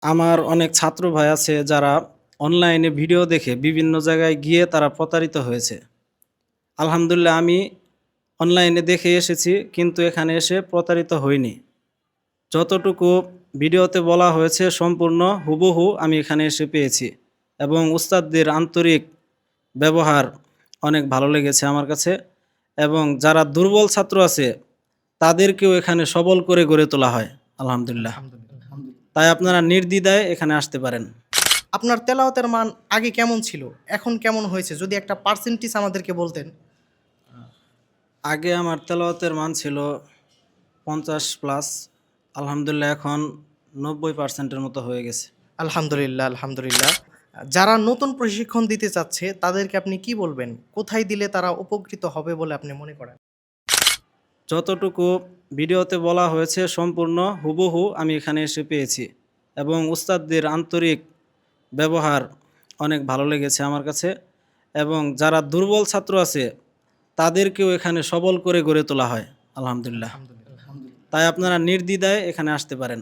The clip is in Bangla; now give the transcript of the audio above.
আমার অনেক ছাত্র ভাই আছে যারা অনলাইনে ভিডিও দেখে বিভিন্ন জায়গায় গিয়ে তারা প্রতারিত হয়েছে। আলহামদুলিল্লাহ আমি অনলাইনে দেখে এসেছি কিন্তু এখানে এসে প্রতারিত হইনি। যতটুকু ভিডিওতে বলা হয়েছে সম্পূর্ণ হুবহু আমি এখানে এসে পেয়েছি এবং উস্তাদদের আন্তরিক ব্যবহার অনেক ভালো লেগেছে আমার কাছে এবং যারা দুর্বল ছাত্র আছে তাদেরকেও এখানে সবল করে গড়ে তোলা হয় আলহামদুলিল্লাহ। আলহামদুলিল্লাহ। তাই আপনারা নির্দ্বিধায় এখানে আসতে পারেন। আপনার তেলাওয়াতের মান আগে কেমন ছিল? এখন কেমন হয়েছে? যদি একটা পার্সেন্টেজ আমাদেরকে বলতেন। আগে আমার তেলাওয়াতের মান ছিল 50+, আলহামদুলিল্লাহ এখন 90% মতো হয়ে গেছে। আলহামদুলিল্লাহ, আলহামদুলিল্লাহ। যারা নতুন প্রশিক্ষণ দিতে চাচ্ছে তাদেরকে আপনি কি বলবেন? কোথায় দিলে তারা উপকৃত হবে বলে আপনি মনে করেন? যতটুকু ভিডিওতে বলা হয়েছে সম্পূর্ণ হুবহু আমি এখানে এসে পেয়েছি এবং উস্তাদদের আন্তরিক ব্যবহার অনেক ভালো লেগেছে আমার কাছে এবং যারা দুর্বল ছাত্র আছে তাদেরকেও এখানে সবল করে গড়ে তোলা হয় আলহামদুলিল্লাহ। আলহামদুলিল্লাহ। তাই আপনারা নির্দ্বিধায় এখানে আসতে পারেন।